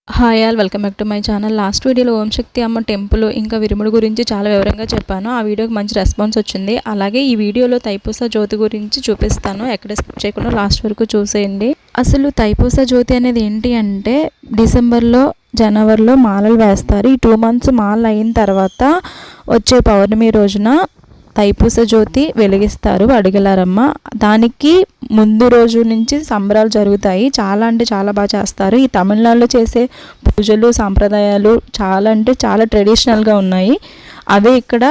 Hi all welcome back to my channel. Last వీడియోలో ఓం శక్తి అమ్మ temple ఇంకా విరుముడు గురించి చాలా వివరంగా చెప్పాను. ఆ వీడియోకి మంచి రెస్పాన్స్ వచ్చింది. అలాగే ఈ వీడియోలో తైపూస జ్యోతి గురించి చూపిస్తాను. ఎక్కడ స్కిప్ చేయకుండా లాస్ట్ వరకు చూసేయండి. అసలు తైపూస జ్యోతి అనేది ఏంటి అంటే డిసెంబర్లో జనవరిలో మాలలు వేస్తారు. ఈ 2 months మాలలు అయిన తర్వాత వచ్చే పౌర్ణమి రోజున తైపూస జ్యోతి వెలిగిస్తారు అడిగలారమ్మ. దానికి ముందు రోజు నుంచి సంబరాలు జరుగుతాయి. చాలా అంటే చాలా బాగా చేస్తారు. ఈ తమిళనాడులో చేసే పూజలు సాంప్రదాయాలు చాలా అంటే చాలా ట్రెడిషనల్గా ఉన్నాయి. అవే ఇక్కడ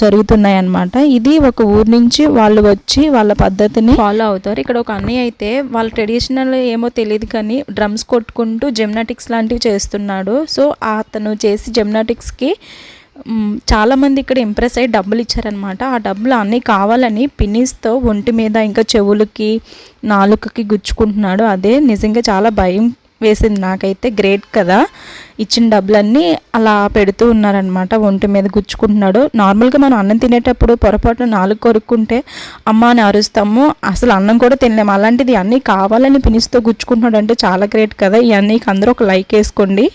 జరుగుతున్నాయి అన్నమాట. ఇది ఒక ఊరు నుంచి వాళ్ళు వచ్చి వాళ్ళ పద్ధతిని ఫాలో అవుతారు. ఇక్కడ ఒక అన్నయ్య అయితే వాళ్ళ ట్రెడిషనల్ ఏమో తెలియదు కానీ డ్రమ్స్ కొట్టుకుంటూ జిమ్నాటిక్స్ లాంటివి చేస్తున్నాడు. సో అతను చేసి జిమ్నాటిక్స్కి చాలామంది ఇక్కడ ఇంప్రెస్ అయ్యి డబ్బులు ఇచ్చారనమాట. ఆ డబ్బులు అన్నీ కావాలని పిన్నిస్తో ఒంటి మీద ఇంకా చెవులకి నాలుకకి గుచ్చుకుంటున్నాడు. అదే నిజంగా చాలా భయం వేసింది నాకైతే. గ్రేట్ కదా, ఇచ్చిన డబ్బులన్నీ అలా పెడుతూ ఉన్నారనమాట. ఒంటి మీద గుచ్చుకుంటున్నాడు. నార్మల్గా మనం అన్నం తినేటప్పుడు పొరపాటున నాలుగు కొరుక్కుంటే అమ్మ అని అరుస్తాము, అసలు అన్నం కూడా తినలేము. అలాంటిది అన్నీ కావాలని పిన్నిస్తో గుచ్చుకుంటున్నాడు అంటే చాలా గ్రేట్ కదా. ఈ అన్నీకి అందరూ ఒక లైక్ వేసుకోండి.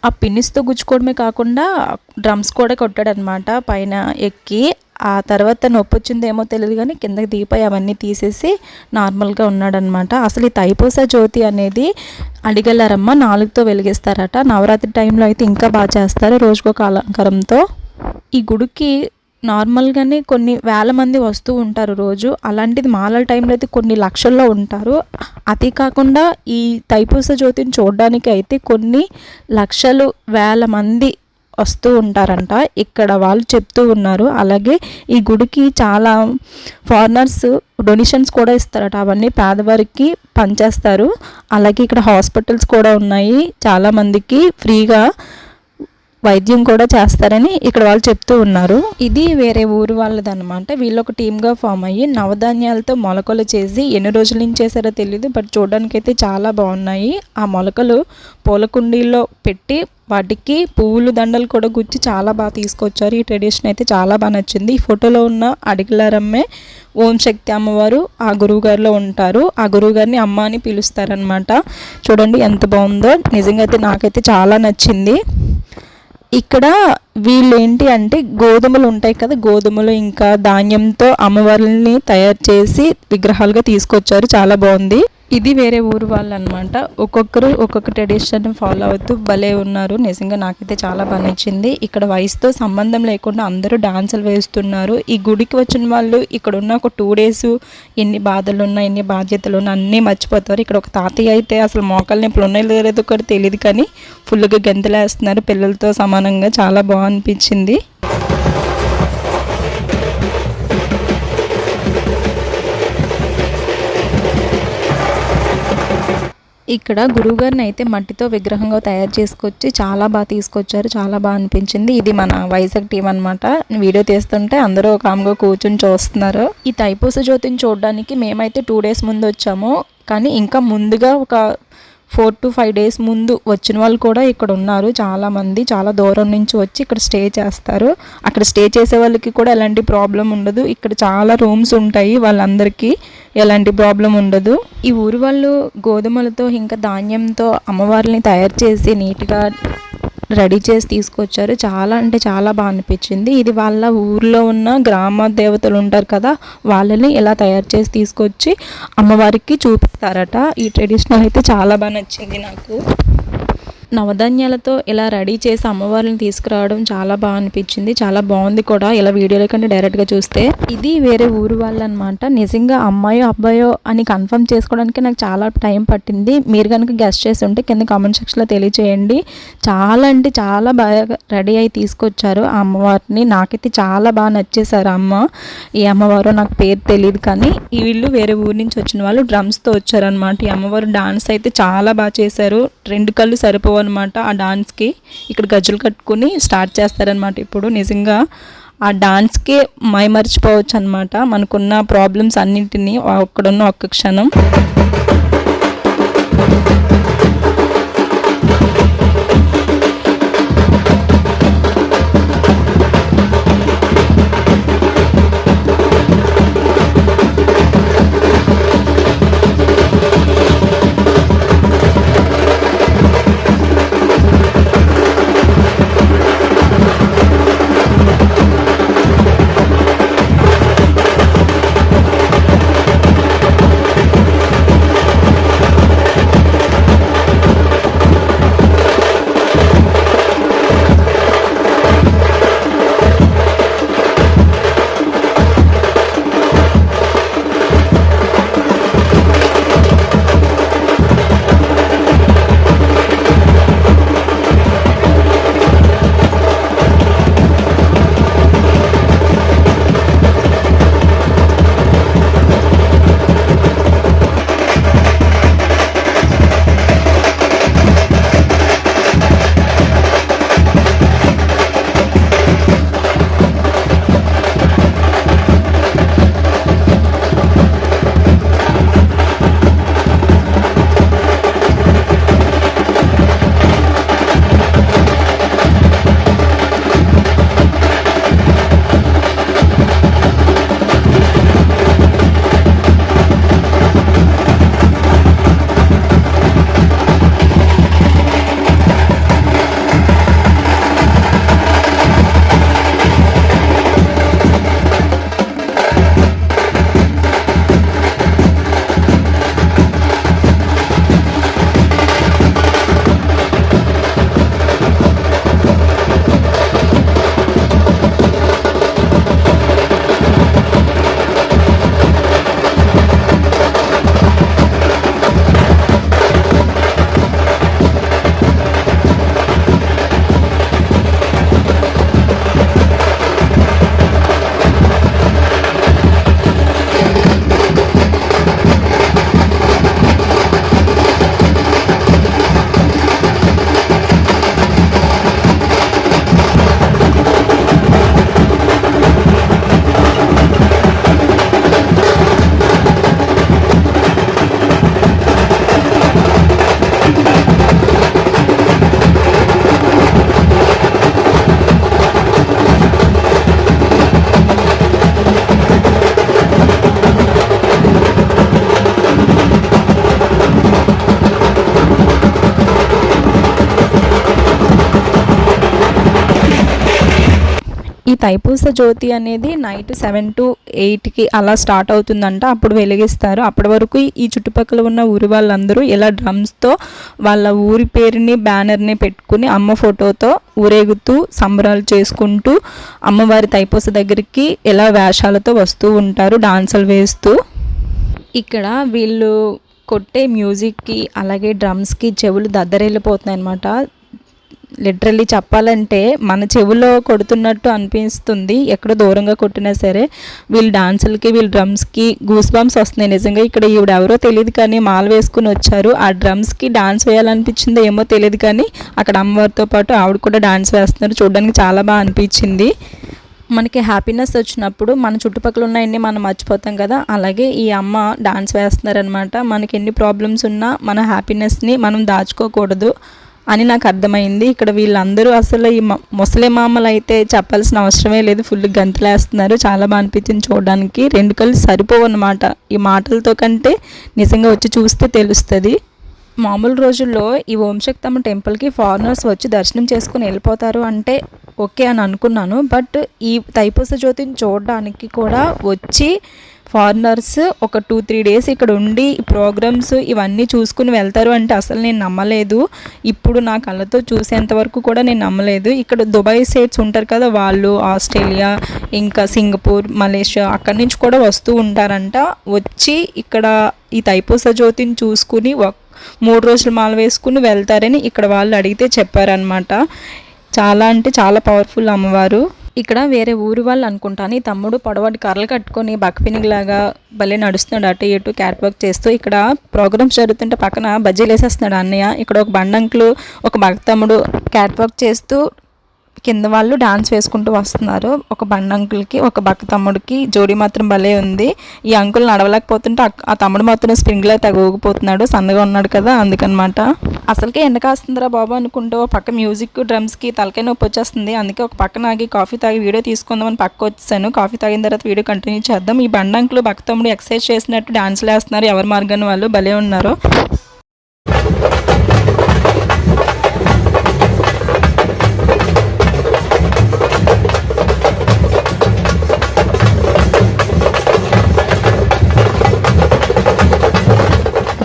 ఆ పిన్నిస్తో గుచ్చుకోవడమే కాకుండా డ్రమ్స్ కూడా కొట్టాడనమాట పైన ఎక్కి. ఆ తర్వాత నొప్పి వచ్చిందేమో తెలియదు కానీ కిందకి దిగిపోయి అవన్నీ తీసేసి నార్మల్గా ఉన్నాడనమాట. అసలు ఈ తైపూస జ్యోతి అనేది అడిగలారమ్మ 4తో వెలిగిస్తారట. నవరాత్రి టైంలో అయితే ఇంకా బాగా చేస్తారు, రోజుకొక అలంకారంతో. ఈ గుడికి నార్మల్గానే కొన్ని వేల మంది వస్తూ ఉంటారు రోజు. అలాంటిది మాలల టైంలో అయితే కొన్ని లక్షల్లో ఉంటారు. అది కాకుండా ఈ తైపూస జ్యోతిని చూడడానికి అయితే కొన్ని లక్షలు వేల మంది వస్తూ ఉంటారంట, ఇక్కడ వాళ్ళు చెప్తూ ఉన్నారు. అలాగే ఈ గుడికి చాలా ఫారినర్స్ డొనేషన్స్ కూడా ఇస్తారట. అవన్నీ పేదవారికి పనిచేస్తారు. అలాగే ఇక్కడ హాస్పిటల్స్ కూడా ఉన్నాయి, చాలామందికి ఫ్రీగా వైద్యం కూడా చేస్తారని ఇక్కడ వాళ్ళు చెప్తూ ఉన్నారు. ఇది వేరే ఊరు వాళ్ళదనమాట. వీళ్ళు ఒక టీమ్గా ఫామ్ అయ్యి నవధాన్యాలతో మొలకలు చేసి ఎన్ని రోజుల నుంచి చేశారో తెలియదు, బట్ చూడడానికి అయితే చాలా బాగున్నాయి. ఆ మొలకలు పూల కుండీల్లో పెట్టి వాటికి పువ్వులు దండలు కూడా గుచ్చి చాలా బాగా తీసుకొచ్చారు. ఈ ట్రెడిషన్ అయితే చాలా బాగా నచ్చింది. ఈ ఫోటోలో ఉన్న అడిగలారమ్మే ఓం శక్తి అమ్మవారు ఆ గురువుగారిలో ఉంటారు. ఆ గురువుగారిని అమ్మ అని పిలుస్తారనమాట. చూడండి ఎంత బాగుందో, నిజంగా అయితే నాకైతే చాలా నచ్చింది. ఇక్కడ వీళ్ళు ఏంటి అంటే గోధుమలు ఉంటాయి కదా, గోధుమలు ఇంకా ధాన్యంతో అమ్మవారిని తయారు చేసి విగ్రహాలుగా తీసుకొచ్చారు. చాలా బాగుంది. ఇది వేరే ఊరు వాళ్ళు అనమాట. ఒక్కొక్కరు ఒక్కొక్క ట్రెడిషన్ ఫాలో అవుతూ భలే ఉన్నారు. నిజంగా నాకైతే చాలా బాగా నచ్చింది. ఇక్కడ వయసుతో సంబంధం లేకుండా అందరూ డాన్సులు వేస్తున్నారు. ఈ గుడికి వచ్చిన వాళ్ళు ఇక్కడ ఉన్న ఒక 2 days ఎన్ని బాధలు ఉన్నా ఎన్ని బాధ్యతలు ఉన్నా అన్నీ మర్చిపోతారు. ఇక్కడ ఒక తాతయ్య అయితే అసలు మోకాలు నొప్పులు ఉన్నాయో లేదో కూడా తెలియదు కానీ ఫుల్గా గెంతులేస్తున్నారు పిల్లలతో సమానంగా. చాలా బాగా అనిపించింది. ఇక్కడ గురువుగారిని అయితే మట్టితో విగ్రహంగా తయారు చేసుకొచ్చి చాలా బాగా తీసుకొచ్చారు. చాలా బాగా అనిపించింది. ఇది మన వైజాగ్ టీం అనమాట. వీడియో తీస్తుంటే అందరూ కామ్గా కూర్చొని చూస్తున్నారు. ఈ తైపూస జ్యోతిని చూడడానికి మేమైతే 2 days ముందు వచ్చాము, కానీ ఇంకా ముందుగా ఒక 4 to 5 days ముందు వచ్చిన వాళ్ళు కూడా ఇక్కడ ఉన్నారు. చాలామంది చాలా దూరం నుంచి వచ్చి ఇక్కడ స్టే చేస్తారు. అక్కడ స్టే చేసే వాళ్ళకి కూడా ఎలాంటి ప్రాబ్లం ఉండదు. ఇక్కడ చాలా రూమ్స్ ఉంటాయి, వాళ్ళందరికీ ఎలాంటి ప్రాబ్లం ఉండదు. ఈ ఊరు వాళ్ళు గోధుమలతో ఇంకా ధాన్యంతో అమ్మవారిని తయారు చేసి నీట్గా రెడీ చేసి తీసుకొచ్చారు. చాలా అంటే చాలా బాగా అనిపించింది. ఇది వాళ్ళ ఊర్లో ఉన్న గ్రామ దేవతలు ఉంటారు కదా, వాళ్ళని ఇలా తయారు చేసి తీసుకొచ్చి అమ్మవారికి చూపిస్తారట. ఈ ట్రెడిషనల్ అయితే చాలా బాగా నచ్చింది నాకు. నవధాన్యాలతో ఇలా రెడీ చేసి అమ్మవారిని తీసుకురావడం చాలా బాగా అనిపించింది. చాలా బాగుంది కూడా ఇలా వీడియోలో కంటే డైరెక్ట్గా చూస్తే. ఇది వేరే ఊరు వాళ్ళు అనమాట. నిజంగా అమ్మాయో అబ్బాయో అని కన్ఫర్మ్ చేసుకోవడానికి నాకు చాలా టైం పట్టింది. మీరు కనుక గెస్ట్ చేసి ఉంటే కింద కామెంట్ సెక్షన్లో తెలియచేయండి. చాలా అంటే చాలా బాగా రెడీ అయి తీసుకొచ్చారు ఆ అమ్మవారిని. నాకైతే చాలా బాగా నచ్చేసారు అమ్మ. ఈ అమ్మవారు నాకు పేరు తెలియదు కానీ ఈ వీళ్ళు వేరే ఊరు నుంచి వచ్చిన వాళ్ళు డ్రమ్స్తో వచ్చారనమాట. ఈ అమ్మవారు డాన్స్ అయితే చాలా బాగా చేశారు. 2 కళ్ళు సరిపోవు అనమాట ఆ డాన్స్కి. ఇక్కడ గజ్జలు కట్టుకుని స్టార్ట్ చేస్తారనమాట. ఇప్పుడు నిజంగా ఆ డాన్స్కే మర్చిపోవచ్చు అనమాట మనకున్న ప్రాబ్లమ్స్ అన్నింటినీ అక్కడున్న ఒక్క క్షణం. తైపూస జ్యోతి అనేది నైట్ 7 to 8కి అలా స్టార్ట్ అవుతుందంట. అప్పుడు వెలిగిస్తారు. అప్పటి వరకు ఈ చుట్టుపక్కల ఉన్న ఊరి వాళ్ళందరూ ఇలా డ్రమ్స్తో వాళ్ళ ఊరి పేరుని బ్యానర్ని పెట్టుకుని అమ్మ ఫోటోతో ఊరేగుతూ సంబరాలు చేసుకుంటూ అమ్మవారి తైపూస దగ్గరికి ఇలా వేషాలతో వస్తూ ఉంటారు, డాన్సులు వేస్తూ. ఇక్కడ వీళ్ళు కొట్టే మ్యూజిక్కి అలాగే డ్రమ్స్కి చెవులు దద్దరెళ్ళిపోతున్నాయి అన్నమాట. లిటరల్లీ చెప్పాలంటే మన చెవులో కొడుతున్నట్టు అనిపిస్తుంది. ఎక్కడ దూరంగా కొట్టినా సరే వీళ్ళ డాన్సులకి వీళ్ళ డ్రమ్స్కి గూస్ బంప్స్ వస్తున్నాయి. నిజంగా ఇక్కడ ఈవిడ ఎవరో తెలియదు కానీ మాల వేసుకుని వచ్చారు. ఆ డ్రమ్స్కి డాన్స్ వేయాలనిపించిందో ఏమో తెలియదు కానీ అక్కడ అమ్మవారితో పాటు ఆవిడ కూడా డాన్స్ వేస్తున్నారు. చూడడానికి చాలా బాగా అనిపించింది. మనకి హ్యాపీనెస్ వచ్చినప్పుడు మన చుట్టుపక్కల ఉన్నాయన్నీ మనం మర్చిపోతాం కదా, అలాగే ఈ అమ్మ డాన్స్ వేస్తున్నారనమాట. మనకి ఎన్ని ప్రాబ్లమ్స్ ఉన్నా మన హ్యాపీనెస్ని మనం దాచుకోకూడదు అని నాకు అర్థమైంది. ఇక్కడ వీళ్ళందరూ అసలు ఈ ముసలి మామలు అయితే చెప్పాల్సిన అవసరమే లేదు, ఫుల్ గంతులేస్తున్నారు. చాలా బాగా అనిపించింది చూడడానికి. 2 కళ్ళు సరిపోవు అన్నమాట ఈ మాటలతో కంటే నిజంగా వచ్చి చూస్తే తెలుస్తుంది. మామూలు రోజుల్లో ఈ ఓం శక్తమ్మ టెంపుల్కి ఫారినర్స్ వచ్చి దర్శనం చేసుకుని వెళ్ళిపోతారు అంటే ఓకే అని అనుకున్నాను. బట్ ఈ తైపూస జ్యోతిని చూడడానికి కూడా వచ్చి ఫారినర్స్ ఒక 2-3 డేస్ ఇక్కడ ఉండి ప్రోగ్రామ్స్ ఇవన్నీ చూసుకుని వెళ్తారు అంటే అసలు నేను నమ్మలేదు. ఇప్పుడు నా కళ్ళతో చూసేంత వరకు కూడా నేను నమ్మలేదు. ఇక్కడ దుబాయ్ సైడ్స్ ఉంటారు కదా, వాళ్ళు ఆస్ట్రేలియా ఇంకా సింగపూర్, మలేషియా అక్కడి నుంచి కూడా వస్తూ ఉంటారంట. వచ్చి ఇక్కడ ఈ తైపూస జ్యోతిని చూసుకుని 3 రోజులు మాల వేసుకుని వెళ్తారని ఇక్కడ వాళ్ళు అడిగితే చెప్పారనమాట. చాలా అంటే చాలా పవర్ఫుల్ అమ్మవారు. ఇక్కడ వేరే ఊరు వాళ్ళు అనుకుంటాను. ఈ తమ్ముడు పొడవాటి కర్రలు కట్టుకొని బక్ఫినిలాగా భలే నడుస్తున్నాడు అటు ఇటు క్యాట్ వాక్ చేస్తూ. ఇక్కడ ప్రోగ్రామ్స్ జరుగుతుంటే పక్కన బజ్జీలు వేసేస్తున్నాడు అన్నయ్య. ఇక్కడ ఒక బండంకులు ఒక భక్తమ్ముడు క్యాట్ వాక్ చేస్తూ కింద వాళ్ళు డాన్స్ వేసుకుంటూ వస్తున్నారు. ఒక బండంకులకి ఒక బక్క తమ్ముడికి జోడీ మాత్రం భలే ఉంది. ఈ అంకుల్ నడవలేకపోతుంటే ఆ తమ్ముడు మాత్రం స్ప్రింగ్లో తెగ ఊగిపోతున్నాడు, సన్నగా ఉన్నాడు కదా అందుకనమాట. అసలుకే ఎండ కాస్తుందిరా బాబు అనుకుంటూ ఒక పక్క మ్యూజిక్ డ్రమ్స్కి తలకాయ నొప్పి వచ్చేస్తుంది. అందుకే ఒక పక్క నాగి కాఫీ తాగి వీడియో తీసుకుందామని పక్క వచ్చాను. కాఫీ తాగిన తర్వాత వీడియో కంటిన్యూ చేద్దాం. ఈ బండంకులు బక్క తమ్ముడు ఎక్సర్సైజ్ చేసినట్టు డాన్స్లు వేస్తున్నారు. ఎవరి మార్గాన్ని వాళ్ళు భలే ఉన్నారు.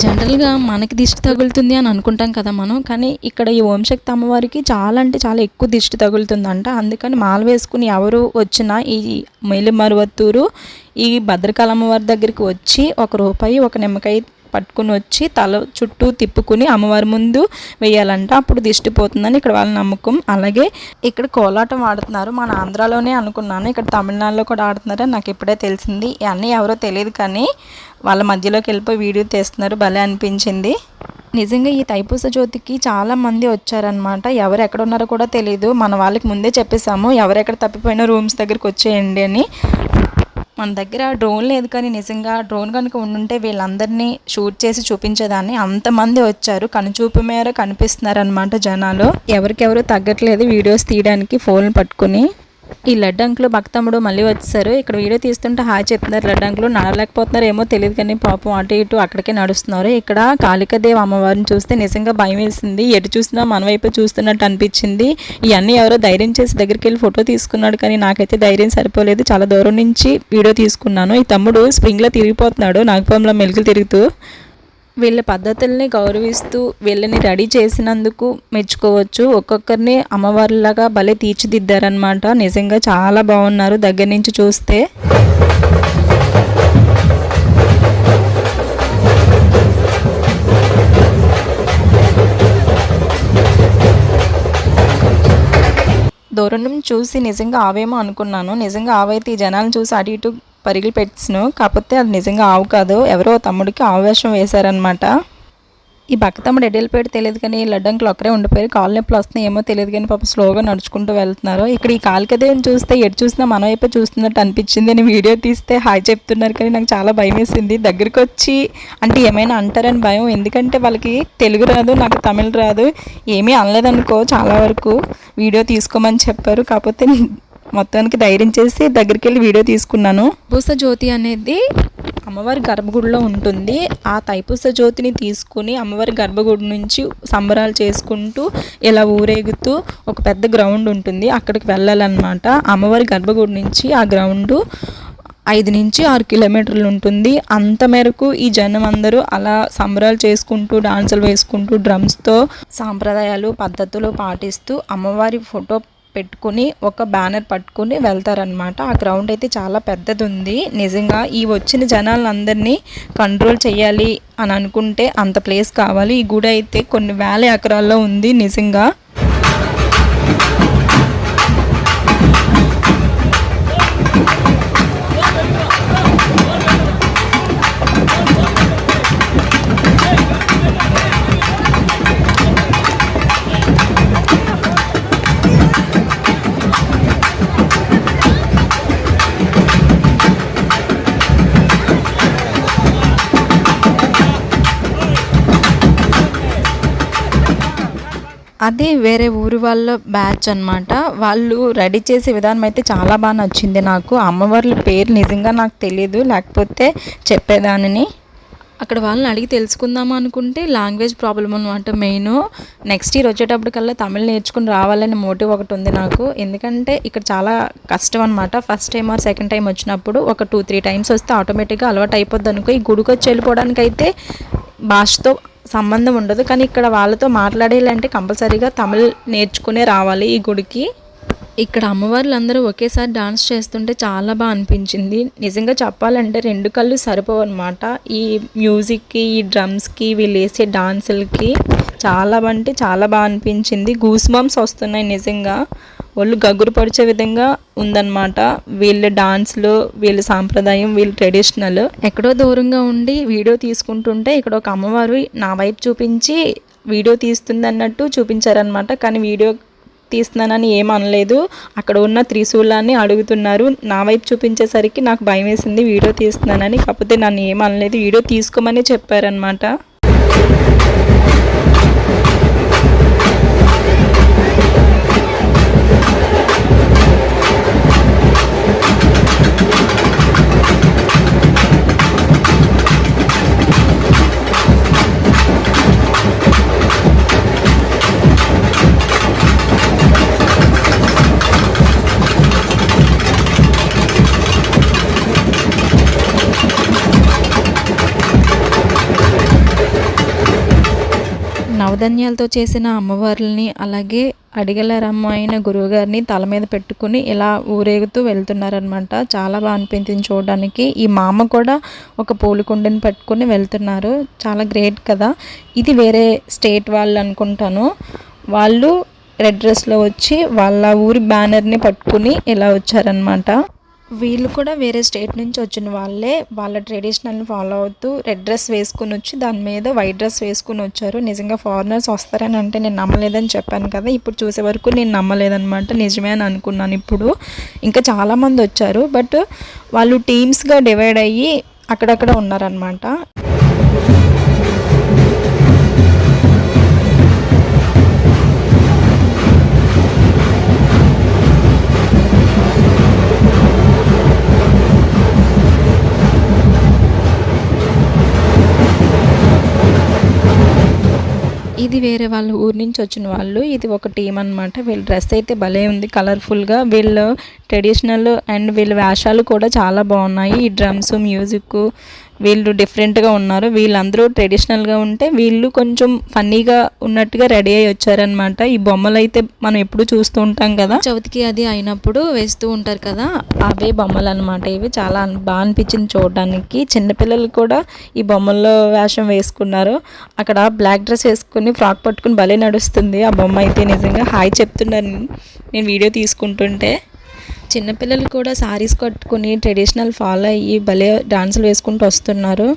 జనరల్గా మనకి దిష్టి తగులుతుంది అని అనుకుంటాం కదా మనం, కానీ ఇక్కడ ఈ ఓంశక్తి అమ్మవారికి చాలా అంటే చాలా ఎక్కువ దిష్టి తగులుతుందంట. అందుకని మాల వేసుకుని ఎవరు వచ్చినా ఈ మేలిమరువత్తూరు ఈ భద్రకాళి అమ్మవారి దగ్గరికి వచ్చి ₹1 ఒక నిమ్మకాయ పట్టుకుని వచ్చి తల చుట్టూ తిప్పుకుని అమ్మవారి ముందు వేయాలంట. అప్పుడు దిష్టి పోతుందని ఇక్కడ వాళ్ళ నమ్మకం. అలాగే ఇక్కడ కోలాటం ఆడుతున్నారు. మన ఆంధ్రాలోనే అనుకున్నాను, ఇక్కడ తమిళనాడులో కూడా ఆడుతున్నారని నాకు ఇప్పుడే తెలిసింది. ఇవన్నీ ఎవరో తెలియదు కానీ వాళ్ళ మధ్యలోకి వెళ్ళిపోయి వీడియో తీస్తున్నారు, భలే అనిపించింది. నిజంగా ఈ తైపూస జ్యోతికి చాలామంది వచ్చారనమాట. ఎవరు ఎక్కడ ఉన్నారో కూడా తెలియదు. మన వాళ్ళకి ముందే చెప్పేసాము, ఎవరెక్కడ తప్పిపోయినా రూమ్స్ దగ్గరికి వచ్చేయండి అని. మన దగ్గర డ్రోన్ లేదు కానీ నిజంగా డ్రోన్ కనుక ఉండుంటే వీళ్ళందరినీ షూట్ చేసి చూపించేదాన్ని. అంతమంది వచ్చారు, కనుచూపు మేర కనిపిస్తున్నారు అనమాట జనాలు. ఎవరికెవరు తగ్గట్లేదు వీడియోస్ తీయడానికి ఫోన్లు పట్టుకుని. ఈ లడ్డు అంకులు భక్తమ్ముడు మళ్ళీ వచ్చారు. ఇక్కడ వీడియో తీస్తుంటే హాయ్ చెప్తున్నారు. లడ్డు అంకులు నడలేకపోతున్నారు ఏమో తెలియదు కానీ పాపం అటు ఇటు అక్కడికే నడుస్తున్నారు. ఇక్కడ కాళికాదేవి అమ్మవారిని చూస్తే నిజంగా భయం వేసింది. ఎటు చూసినా మన వైపు చూస్తున్నట్టు అనిపించింది. ఇవన్నీ ఎవరో ధైర్యం చేసి దగ్గరికి వెళ్ళి ఫోటో తీసుకున్నాడు కానీ నాకైతే ధైర్యం సరిపోలేదు. చాలా దూరం నుంచి వీడియో తీసుకున్నాను. ఈ తమ్ముడు స్ప్రింగ్లో తిరిగిపోతున్నాడు, నాగపాములో మెలుగులు తిరుగుతూ. వీళ్ళ పద్ధతుల్ని గౌరవిస్తూ వీళ్ళని రెడీ చేసినందుకు మెచ్చుకోవచ్చు. ఒక్కొక్కరిని అమ్మవారిలాగా భలే తీర్చిదిద్దారనమాట. నిజంగా చాలా బాగున్నారు దగ్గర నుంచి చూస్తే. దూరం నుంచి చూసి నిజంగా ఆవేమో అనుకున్నాను. నిజంగా ఆవైతే ఈ జనాలను చూసి అటు ఇటు పరుగులు పెట్టిను. కాకపోతే అది నిజంగా ఆవు కాదు, ఎవరో తమ్ముడికి ఆవేశం వేశారనమాట. ఈ బక్క తమ్ముడు ఎడ్డెళ్ళిపోయాడు తెలియదు కానీ లడ్డు అంకులు ఒక్కరే ఉండిపోయారు. కాళ్ళు నొప్పులు వస్తున్నాయి ఏమో తెలియదు కానీ పాపం స్లోగా నడుచుకుంటూ వెళ్తున్నారు. ఇక్కడ ఈ కాళికాదేవిని చూస్తే ఎటు చూసినా మన వైపే చూస్తున్నట్టు అనిపించింది. నేను వీడియో తీస్తే హాయ్ చెప్తున్నారు కానీ నాకు చాలా భయం వేసింది. దగ్గరికి వచ్చి అంటే ఏమైనా అంటారని భయం, ఎందుకంటే వాళ్ళకి తెలుగు రాదు, నాకు తమిళ్ రాదు. ఏమీ అనలేదనుకో, చాలా వరకు వీడియో తీసుకోమని చెప్పారు. కాకపోతే మొత్తానికి ధైర్యం చేసి దగ్గరికి వెళ్ళి వీడియో తీసుకున్నాను. తైపూస జ్యోతి అనేది అమ్మవారి గర్భగుడిలో ఉంటుంది. ఆ తైపూస జ్యోతిని తీసుకుని అమ్మవారి గర్భగుడి నుంచి సంబరాలు చేసుకుంటూ ఇలా ఊరేగుతూ ఒక పెద్ద గ్రౌండ్ ఉంటుంది, అక్కడికి వెళ్ళాలన్నమాట. అమ్మవారి గర్భగుడి నుంచి ఆ గ్రౌండ్ 5 నుంచి 6 కిలోమీటర్లు ఉంటుంది. అంత మేరకు ఈ జనం అందరూ అలా సంబరాలు చేసుకుంటూ డాన్సులు వేసుకుంటూ డ్రమ్స్తో సాంప్రదాయాలు పద్ధతులు పాటిస్తూ అమ్మవారి ఫోటో పెట్టుకుని ఒక బ్యానర్ పట్టుకుని వెళ్తారనమాట. ఆ గ్రౌండ్ అయితే చాలా పెద్దది ఉంది. నిజంగా ఈ వచ్చిన జనాలందరినీ కంట్రోల్ చేయాలి అని అనుకుంటే అంత ప్లేస్ కావాలి. ఈ గుడి అయితే కొన్ని వేల ఎకరాల్లో ఉంది నిజంగా. అది వేరే ఊరు వాళ్ళ బ్యాచ్ అనమాట. వాళ్ళు రెడీ చేసే విధానం అయితే చాలా బాగా నచ్చింది నాకు. అమ్మవార్ల పేరు నిజంగా నాకు తెలియదు, లేకపోతే చెప్పేదానిని. అక్కడ వాళ్ళని అడిగి తెలుసుకుందాం అనుకుంటే లాంగ్వేజ్ ప్రాబ్లం అనమాట మెయిన్. నెక్స్ట్ ఇయర్ వచ్చేటప్పటికల్లా తమిళ్ నేర్చుకుని రావాలని మోటివ్ ఒకటి ఉంది నాకు. ఎందుకంటే ఇక్కడ చాలా కష్టం అనమాట. First time or second time వచ్చినప్పుడు ఒక 2-3 టైమ్స్ వస్తే ఆటోమేటిక్గా అలవాటు అయిపోద్ది అనుకో. ఈ గుడికి వచ్చి వెళ్ళిపోవడానికి అయితే భాషతో సంబంధం ఉండదు, కానీ ఇక్కడ వాళ్ళతో మాట్లాడేయాలంటే కంపల్సరీగా తమిళ్ నేర్చుకునే రావాలి ఈ గుడికి. ఇక్కడ అమ్మవార్లు అందరూ ఒకేసారి డాన్స్ చేస్తుంటే చాలా బాగా అనిపించింది. నిజంగా చెప్పాలంటే 2 కళ్ళు సరిపోవు అనమాట. ఈ మ్యూజిక్కి, ఈ డ్రమ్స్కి, వీళ్ళు వేసే డాన్సులకి చాలా అంటే చాలా బాగా అనిపించింది. గూస్ బంప్స్ వస్తున్నాయి నిజంగా. వాళ్ళు గగురు పడిచే విధంగా ఉందన్నమాట వీళ్ళ డాన్స్లు, వీళ్ళ సాంప్రదాయం, వీళ్ళ ట్రెడిషనల్. ఎక్కడో దూరంగా ఉండి వీడియో తీసుకుంటుంటే ఇక్కడ ఒక అమ్మవారు నా వైపు చూపించి వీడియో తీస్తుంది అన్నట్టు చూపించారనమాట. కానీ వీడియో తీస్తున్నానని ఏమనలేదు. అక్కడ ఉన్న త్రిశూలాన్ని అడుగుతున్నారు. నా వైపు చూపించేసరికి నాకు భయం వేసింది వీడియో తీస్తున్నానని. కాకపోతే నన్ను ఏమనలేదు, వీడియో తీసుకోమని చెప్పారనమాట. నవధాన్యాలతో చేసిన అమ్మవార్లని, అలాగే అడిగలరమ్మ అయిన గురువుగారిని తల మీద పెట్టుకుని ఇలా ఊరేగుతూ వెళ్తున్నారనమాట. చాలా బాగా అనిపించింది చూడడానికి. ఈ మామ కూడా ఒక పూలకుండని పట్టుకుని వెళ్తున్నారు. చాలా గ్రేట్ కదా. ఇది వేరే స్టేట్ వాళ్ళు అనుకుంటాను. వాళ్ళు రెడ్ డ్రెస్లో వచ్చి వాళ్ళ ఊరి బ్యానర్ని పట్టుకుని ఇలా వచ్చారనమాట. వీళ్ళు కూడా వేరే స్టేట్ నుంచి వచ్చిన వాళ్ళే. వాళ్ళ ట్రెడిషనల్ని ఫాలో అవుతూ రెడ్ డ్రెస్ వేసుకుని వచ్చి దాని మీద వైట్ డ్రెస్ వేసుకుని వచ్చారు. నిజంగా ఫారినర్స్ వస్తారని అంటే నేను నమ్మలేదని చెప్పాను కదా. ఇప్పుడు చూసే వరకు నేను నమ్మలేదన్నమాట. నిజమే అని అనుకున్నాను. ఇప్పుడు ఇంకా చాలామంది వచ్చారు, బట్ వాళ్ళు టీమ్స్గా డివైడ్ అయ్యి అక్కడక్కడ ఉన్నారనమాట. ఇది వేరే వాళ్ళ ఊరి నుంచి వచ్చిన వాళ్ళు. ఇది ఒక టీం అనమాట. వీళ్ళ డ్రెస్ అయితే భలే ఉంది, కలర్ఫుల్గా. వీళ్ళు ట్రెడిషనల్ అండ్ వీళ్ళ వేషాలు కూడా చాలా బాగున్నాయి. ఈ డ్రమ్స్, మ్యూజిక్, వీళ్ళు డిఫరెంట్గా ఉన్నారు. వీళ్ళందరూ ట్రెడిషనల్గా ఉంటే వీళ్ళు కొంచెం ఫన్నీగా ఉన్నట్టుగా రెడీ అయ్యి వచ్చారనమాట. ఈ బొమ్మలు అయితే మనం ఎప్పుడు చూస్తూ ఉంటాం కదా, చవితికి అది అయినప్పుడు వేస్తూ ఉంటారు కదా, అవే బొమ్మలు అనమాట. ఇవి చాలా బాగా అనిపించింది చూడడానికి. చిన్నపిల్లలు కూడా ఈ బొమ్మల్లో వేషం వేసుకున్నారు. అక్కడ బ్లాక్ డ్రెస్ వేసుకుని ఫ్రాక్ పట్టుకుని భలే నడుస్తుంది ఆ బొమ్మ అయితే. నిజంగా హాయ్ చెప్తున్నాను నేను వీడియో తీసుకుంటుంటే. చిన్నపిల్లలు కూడా సారీస్ కట్టుకుని ట్రెడిషనల్ ఫాలో అయ్యి భలే డాన్సులు వేసుకుంటూ వస్తున్నారు.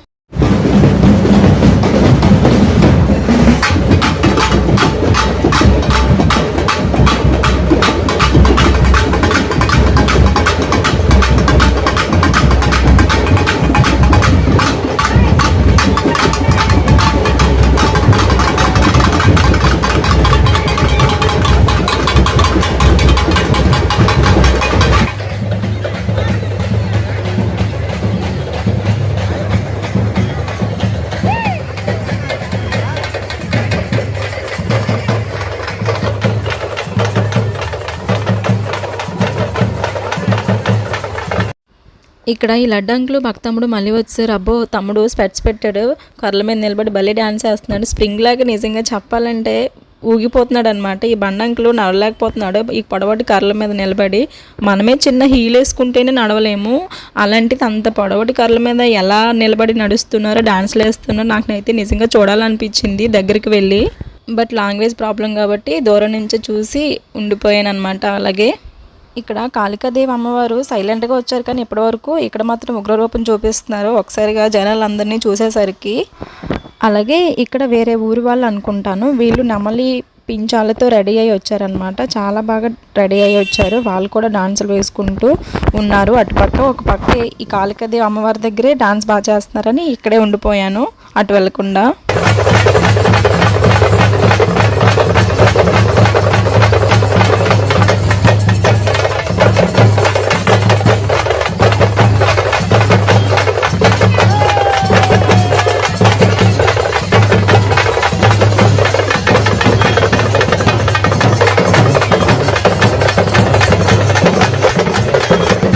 ఇక్కడ ఈ లడ్డంకులు భక్తమ్ముడు మళ్ళీ వచ్చారు. అబ్బో తమ్ముడు స్పెట్స్ పెట్టాడు, కర్రల మీద నిలబడి భలే డ్యాన్స్ వేస్తున్నాడు. స్ప్రింగ్ లాగా నిజంగా చెప్పాలంటే ఊగిపోతున్నాడు అనమాట. ఈ బండంకులు నడవలేకపోతున్నాడు ఈ పొడవటి కర్రల మీద నిలబడి. మనమే చిన్న హీల్ వేసుకుంటేనే నడవలేము, అలాంటిది అంత పొడవటి కర్రల మీద ఎలా నిలబడి నడుస్తున్నారో, డాన్స్లు వేస్తున్నారో నాకైతే నిజంగా చూడాలనిపించింది దగ్గరికి వెళ్ళి. బట్ లాంగ్వేజ్ ప్రాబ్లం కాబట్టి దూరం నుంచి చూసి ఉండిపోయాను అనమాట. అలాగే ఇక్కడ కాళికాదేవి అమ్మవారు సైలెంట్గా వచ్చారు, కానీ ఇప్పటివరకు ఇక్కడ మాత్రం ఉగ్రరూపం చూపిస్తున్నారు ఒకసారిగా జనాలందరినీ చూసేసరికి. అలాగే ఇక్కడ వేరే ఊరి వాళ్ళు అనుకుంటాను. వీళ్ళు నెమలి పించాలతో రెడీ అయ్యి వచ్చారనమాట. చాలా బాగా రెడీ అయ్యి వచ్చారు. వాళ్ళు కూడా డాన్సులు వేసుకుంటూ ఉన్నారు. అటుపక్క ఒక పక్క ఈ కాళికాదేవి అమ్మవారి దగ్గరే డాన్స్ బాగా చేస్తున్నారని ఇక్కడే ఉండిపోయాను అటు వెళ్లకుండా.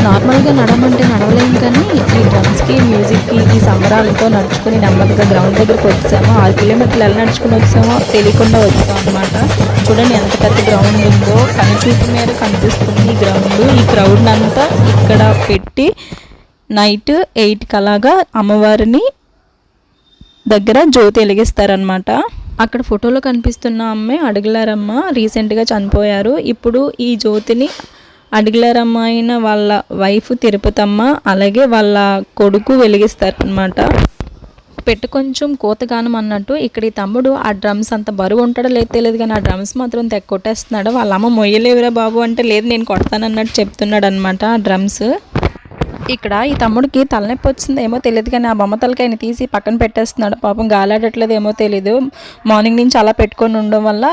నార్మల్గా నడమంటే నడవలేం, కానీ ఈ డ్రమ్స్కి మ్యూజిక్కి ఈ సంబరాలతో నడుచుకుని నెమ్మదిగా గ్రౌండ్ దగ్గరికి వచ్చాము. 6 కిలోమీటర్లు ఎలా నడుచుకుని వచ్చామో తెలియకుండా వచ్చాము అనమాట. చూడండి ఎంత పెద్ద గ్రౌండ్ ఉందో, కనుచూపు మేర కనిపిస్తుంది ఈ గ్రౌండ్. ఈ క్రౌడ్ అంతా ఇక్కడ పెట్టి నైట్ 8కి అలాగా అమ్మవారిని దగ్గర జ్యోతి వెలిగిస్తారనమాట. అక్కడ ఫోటోలో కనిపిస్తున్న అమ్మాయి అడుగులారమ్మ, రీసెంట్గా చనిపోయారు. ఇప్పుడు ఈ జ్యోతిని అడుగులారమ్మ అయిన వాళ్ళ వైఫ్ తిరుపతమ్మ, అలాగే వాళ్ళ కొడుకు వెలిగిస్తారనమాట. పెట్టు కొంచెం కోతగానం అన్నట్టు ఇక్కడ ఈ తమ్ముడు ఆ డ్రమ్స్ అంత బరువు ఉంటాడో లేదు తెలియదు, కానీ ఆ డ్రమ్స్ మాత్రం కొట్టేస్తున్నాడు. వాళ్ళ అమ్మ మొయ్యలేవురా బాబు అంటే లేదు నేను కొడతానన్నట్టు చెప్తున్నాడు అనమాట ఆ డ్రమ్స్. ఇక్కడ ఈ తమ్ముడికి తలనొప్పి వచ్చిందో ఏమో తెలియదు, కానీ ఆ బొమ్మ తలకాయని తీసి పక్కన పెట్టేస్తున్నాడు. పాపం గాలాడట్లేదు ఏమో తెలీదు, మార్నింగ్ నుంచి అలా పెట్టుకొని ఉండడం వల్ల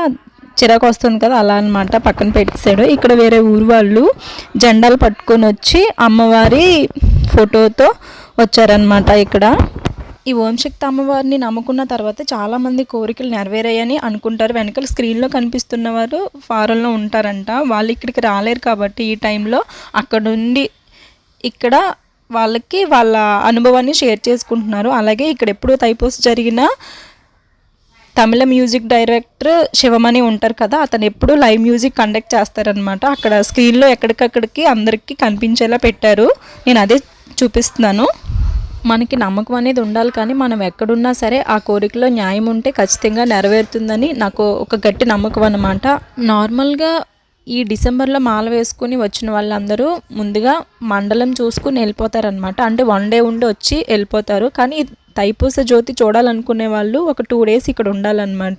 చిరాకు వస్తుంది కదా, అలా అనమాట పక్కన పెట్టేశాడు. ఇక్కడ వేరే ఊరు వాళ్ళు జెండాలు పట్టుకొని వచ్చి అమ్మవారి ఫోటోతో వచ్చారనమాట. ఇక్కడ ఈ ఓంశక్తి అమ్మవారిని నమ్ముకున్న తర్వాత చాలామంది కోరికలు నెరవేరాయని అనుకుంటారు. వెనకాల స్క్రీన్లో కనిపిస్తున్న వారు ఫారెన్లో ఉంటారంట. వాళ్ళు ఇక్కడికి రాలేరు కాబట్టి ఈ టైంలో అక్కడుండి ఇక్కడ వాళ్ళకి వాళ్ళ అనుభవాన్ని షేర్ చేసుకుంటున్నారు. అలాగే ఇక్కడ ఎప్పుడు తైపూస జరిగిన తమిళ మ్యూజిక్ డైరెక్టర్ శివమణి ఉంటారు కదా, అతను ఎప్పుడు లైవ్ మ్యూజిక్ కండక్ట్ చేస్తారనమాట. అక్కడ స్క్రీన్లో ఎక్కడికక్కడికి అందరికీ కనిపించేలా పెట్టారు. నేను అదే చూపిస్తున్నాను. మనకి నమ్మకం అనేది ఉండాలి, కానీ మనం ఎక్కడున్నా సరే ఆ కోరికలో న్యాయం ఉంటే ఖచ్చితంగా నెరవేరుతుందని నాకు ఒక గట్టి నమ్మకం అన్నమాట. నార్మల్గా ఈ డిసెంబర్లో మాల వేసుకుని వచ్చిన వాళ్ళందరూ ముందుగా మండలం చూసుకుని వెళ్ళిపోతారనమాట. అంటే 1 డే ఉండి వచ్చి వెళ్ళిపోతారు. కానీ తైపూస జ్యోతి చూడాలనుకునే వాళ్ళు ఒక 2 డేస్ ఇక్కడ ఉండాలన్నమాట.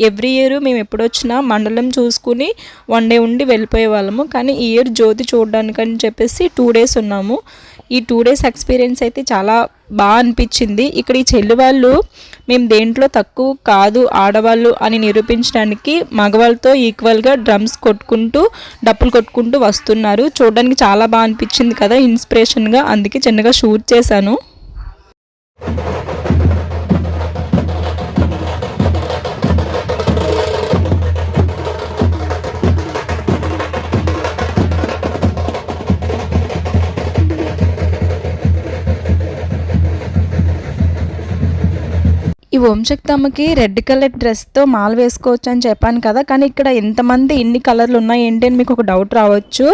ఎవ్రీ ఇయర్ మేము ఎప్పుడు వచ్చినా మండలం చూసుకుని 1 డే ఉండి వెళ్ళిపోయే వాళ్ళము. కానీ ఈ ఇయర్ జ్యోతి చూడడానికని చెప్పేసి 2 డేస్ ఉన్నాము. ఈ 2 డేస్ ఎక్స్పీరియన్స్ అయితే చాలా బాగా అనిపించింది. ఇక్కడ ఈ చెల్లి వాళ్ళు మేము దేంట్లో తక్కువ కాదు ఆడవాళ్ళు అని నిరూపించడానికి మగవాళ్ళతో ఈక్వల్గా డ్రమ్స్ కొట్టుకుంటూ డప్పులు కొట్టుకుంటూ వస్తున్నారు. చూడడానికి చాలా బాగా అనిపించింది కదా, ఇన్స్పిరేషన్గా. అందుకే చిన్నగా షూట్ చేశాను. ఈ ఓంశక్తి అమ్మకి రెడ్ కలర్ డ్రెస్తో మాల వేసుకోవచ్చు అని చెప్పాను కదా, కానీ ఇక్కడ ఎంతమంది ఇన్ని కలర్లు ఉన్నాయి ఏంటి అని మీకు ఒక డౌట్ రావచ్చు.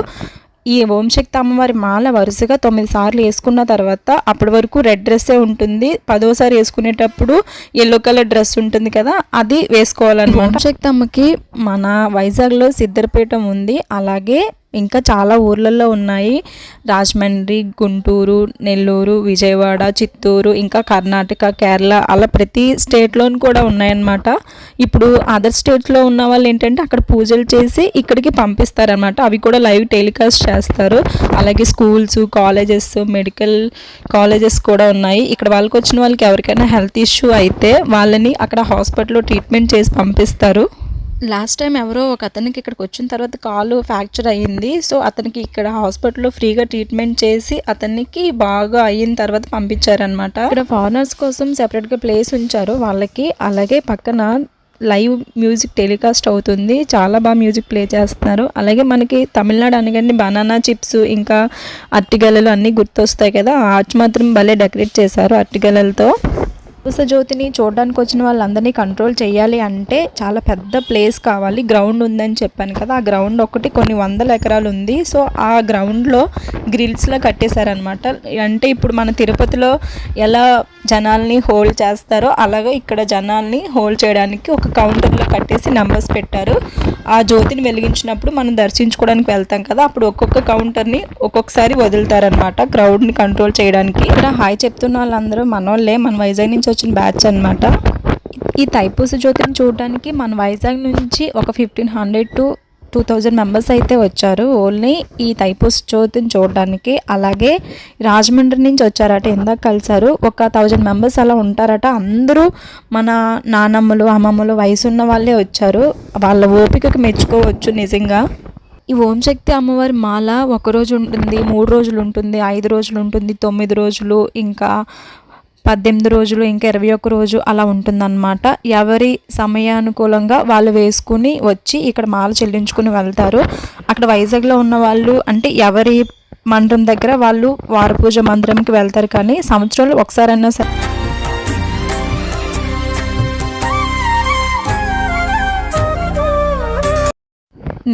ఈ ఓంశక్తి అమ్మవారి మాల వరుసగా 9 సార్లు వేసుకున్న తర్వాత అప్పటి వరకు రెడ్ డ్రెస్సే ఉంటుంది. 10వసారి వేసుకునేటప్పుడు ఎల్లో కలర్ డ్రెస్ ఉంటుంది కదా, అది వేసుకోవాలన్నమాట. ఓంశక్తి అమ్మకి మన వైజాగ్లో సిద్ధరపీఠం ఉంది, అలాగే ఇంకా చాలా ఊర్లలో ఉన్నాయి. రాజమండ్రి, గుంటూరు, నెల్లూరు, విజయవాడ, చిత్తూరు, ఇంకా కర్ణాటక, కేరళ, అలా ప్రతి స్టేట్లోనూ కూడా ఉన్నాయన్నమాట. ఇప్పుడు అదర్ స్టేట్స్లో ఉన్న వాళ్ళు ఏంటంటే అక్కడ పూజలు చేసి ఇక్కడికి పంపిస్తారనమాట. అవి కూడా లైవ్ టెలికాస్ట్ చేస్తారు. అలాగే స్కూల్స్, కాలేజెస్, మెడికల్ కాలేజెస్ కూడా ఉన్నాయి. ఇక్కడ వాళ్ళకి వచ్చిన వాళ్ళకి ఎవరికైనా హెల్త్ ఇష్యూ అయితే వాళ్ళని అక్కడ హాస్పిటల్లో ట్రీట్మెంట్ చేసి పంపిస్తారు. లాస్ట్ టైం ఎవరో ఒక అతనికి ఇక్కడికి వచ్చిన తర్వాత కాలు ఫ్రాక్చర్ అయ్యింది. సో అతనికి ఇక్కడ హాస్పిటల్లో ఫ్రీగా ట్రీట్మెంట్ చేసి అతనికి బాగా అయిన తర్వాత పంపించారనమాట. ఇక్కడ ఫారినర్స్ కోసం సెపరేట్గా ప్లేస్ ఉంచారు వాళ్ళకి. అలాగే పక్కన లైవ్ మ్యూజిక్ టెలికాస్ట్ అవుతుంది. చాలా బాగా మ్యూజిక్ ప్లే చేస్తున్నారు. అలాగే మనకి తమిళనాడు అనగానే బనానా చిప్స్ ఇంకా అరటిగెలలు అన్నీ గుర్తొస్తాయి కదా, ఆర్చ్ మాత్రం భలే డెకరేట్ చేశారు అరటిగెలలతో. తైపూస జ్యోతిని చూడడానికి వచ్చిన వాళ్ళందరినీ కంట్రోల్ చేయాలి అంటే చాలా పెద్ద ప్లేస్ కావాలి. గ్రౌండ్ ఉందని చెప్పాను కదా, ఆ గ్రౌండ్ ఒకటి కొన్ని 100 ఎకరాలు ఉంది. సో ఆ గ్రౌండ్లో గ్రిల్స్లో కట్టేశారనమాట. అంటే ఇప్పుడు మన తిరుపతిలో ఎలా జనాల్ని హోల్డ్ చేస్తారో అలాగే ఇక్కడ జనాల్ని హోల్డ్ చేయడానికి ఒక కౌంటర్లో కట్టేసి నెంబర్స్ పెట్టారు. ఆ జ్యోతిని వెలిగించినప్పుడు మనం దర్శించుకోవడానికి వెళ్తాం కదా, అప్పుడు ఒక్కొక్క కౌంటర్ని ఒక్కొక్కసారి వదులుతారనమాట క్రౌడ్ని కంట్రోల్ చేయడానికి. ఇక్కడ హాయ్ చెప్తున్న వాళ్ళందరూ మనోళ్ళే, మన వైజాగ్ నుంచి వచ్చిన బ్యాచ్ అనమాట. ఈ తైపూస జ్యోతిని చూడడానికి మన వైజాగ్ నుంచి ఒక 1500 to 2000 మెంబర్స్ అయితే వచ్చారు ఓన్లీ ఈ తైపూస జ్యోతిని చూడడానికి. అలాగే రాజమండ్రి నుంచి వచ్చారట, ఇందాక కలిసారు. ఒక 1000 మెంబర్స్ అలా ఉంటారట. అందరూ మన నానమ్మలు, అమ్మమ్మలు, వయసు ఉన్న వాళ్ళే వచ్చారు. వాళ్ళ ఓపికకు మెచ్చుకోవచ్చు నిజంగా. ఈ ఓంశక్తి అమ్మవారి మాల 1 రోజు ఉంటుంది, 3 రోజులు ఉంటుంది, 5 రోజులు ఉంటుంది, 9 రోజులు, ఇంకా 18 రోజులు, ఇంకా 21 రోజు అలా ఉంటుందన్నమాట. ఎవరి సమయానుకూలంగా వాళ్ళు వేసుకుని వచ్చి ఇక్కడ మాల చెల్లించుకుని వెళ్తారు. అక్కడ వైజాగ్లో ఉన్న వాళ్ళు అంటే ఎవరి మందిరం దగ్గర వాళ్ళు వార పూజ మందిరంకి వెళ్తారు, కానీ సంవత్సరంలో ఒకసారైనా సరే.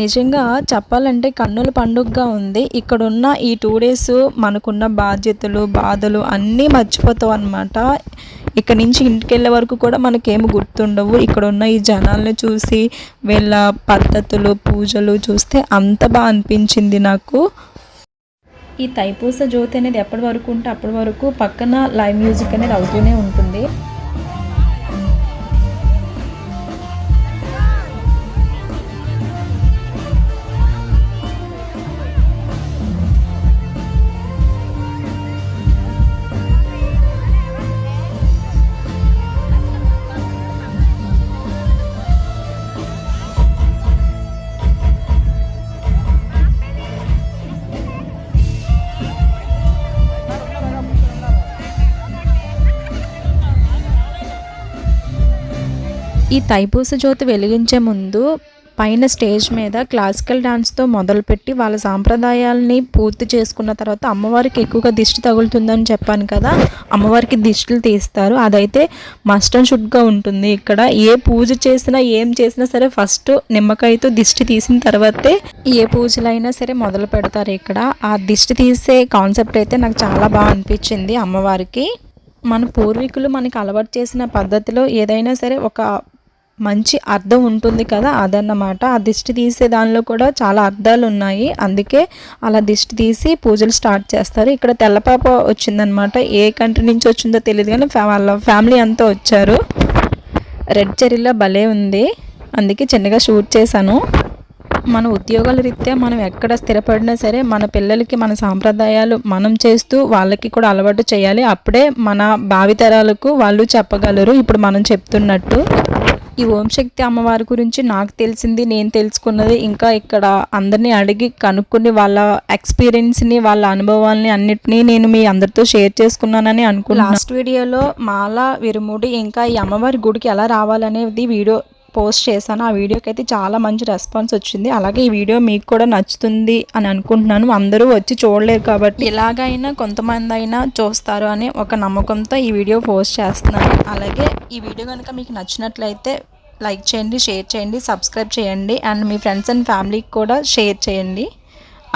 నిజంగా చెప్పాలంటే కన్నుల పండుగగా ఉంది. ఇక్కడున్న ఈ 2 days మనకున్న బాధ్యతలు, బాధలు అన్నీ మర్చిపోతాం అన్నమాట. ఇక్కడ నుంచి ఇంటికెళ్ళే వరకు కూడా మనకేమి గుర్తుండవు. ఇక్కడున్న ఈ జనాల్ని చూసి, వీళ్ళ పద్ధతులు, పూజలు చూస్తే అంత బాగా అనిపించింది నాకు. ఈ తైపూస జ్యోతి అనేది ఎప్పటి వరకు ఉంటే అప్పటి వరకు పక్కన లైవ్ మ్యూజిక్ అనేది అవుతూనే ఉంటుంది. ఈ తైపూస జ్యోతి వెలిగించే ముందు పైన స్టేజ్ మీద క్లాసికల్ డాన్స్తో మొదలుపెట్టి వాళ్ళ సాంప్రదాయాలని పూర్తి చేసుకున్న తర్వాత అమ్మవారికి ఎక్కువగా దిష్టి తగులుతుందని చెప్పాను కదా, అమ్మవారికి దిష్టిలు తీస్తారు. అదైతే మస్ట్ అండ్ షుడ్గా ఉంటుంది. ఇక్కడ ఏ పూజ చేసినా ఏం చేసినా సరే ఫస్ట్ నిమ్మకాయతో దిష్టి తీసిన తర్వాతే ఏ పూజలైనా సరే మొదలు పెడతారు. ఇక్కడ ఆ దిష్టి తీసే కాన్సెప్ట్ అయితే నాకు చాలా బాగా అనిపించింది అమ్మవారికి. మన పూర్వీకులు మనకి అలవాటు చేసిన పద్ధతిలో ఏదైనా సరే ఒక మంచి అర్థం ఉంటుంది కదా, అదన్నమాట. ఆ దిష్టి తీసే దానిలో కూడా చాలా అర్థాలు ఉన్నాయి. అందుకే అలా దిష్టి తీసి పూజలు స్టార్ట్ చేస్తారు. ఇక్కడ తెల్లపాప వచ్చిందనమాట. ఏ కంట్రీ నుంచి వచ్చిందో తెలియదు కానీ వాళ్ళ ఫ్యామిలీ అంతా వచ్చారు. రెడ్ చెర్రీలా భలే ఉంది, అందుకే చిన్నగా షూట్ చేశాను. మన ఉద్యోగాల రీత్యా మనం ఎక్కడ స్థిరపడినా సరే మన పిల్లలకి మన సాంప్రదాయాలు మనం చేస్తూ వాళ్ళకి కూడా అలవాటు చేయాలి. అప్పుడే మన భావితరాలకు వాళ్ళు చెప్పగలరు ఇప్పుడు మనం చెప్తున్నట్టు. ఈ ఓం శక్తి అమ్మవారి గురించి నాకు తెలిసింది, నేను తెలుసుకున్నది, ఇంకా ఇక్కడ అందరినీ అడిగి కనుక్కొని వాళ్ళ ఎక్స్పీరియన్స్ని, వాళ్ళ అనుభవాల్ని అన్నిటినీ నేను మీ అందరితో షేర్ చేసుకున్నానని అనుకున్నాను. లాస్ట్ వీడియోలో మాల, విరుముడి, ఇంకా ఈ అమ్మవారి గుడికి ఎలా రావాలనేది వీడియో పోస్ట్ చేశాను. ఆ వీడియోకి అయితే చాలా మంచి రెస్పాన్స్ వచ్చింది. అలాగే ఈ వీడియో మీకు కూడా నచ్చుతుంది అని అనుకుంటున్నాను. అందరూ వచ్చి చూడలేరు కాబట్టి ఎలాగైనా కొంతమంది అయినా చూస్తారు అనే ఒక నమ్మకంతో ఈ వీడియో పోస్ట్ చేస్తున్నాను. అలాగే ఈ వీడియో కనుక మీకు నచ్చినట్లయితే లైక్ చేయండి, షేర్ చేయండి, సబ్స్క్రైబ్ చేయండి అండ్ మీ ఫ్రెండ్స్ అండ్ ఫ్యామిలీకి కూడా షేర్ చేయండి.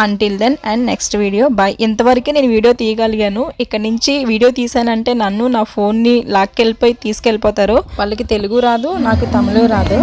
Until then and next video bye. ఇంతవరకే నేను వీడియో తీయగలిగాను. ఇక్కడ నుంచి వీడియో తీసానంటే నన్ను నా ఫోన్ని లాక్కెళ్ళిపోయి తీసుకెళ్ళిపోతారు. వాళ్ళకి తెలుగు రాదు, నాకు తమిళ రాదు.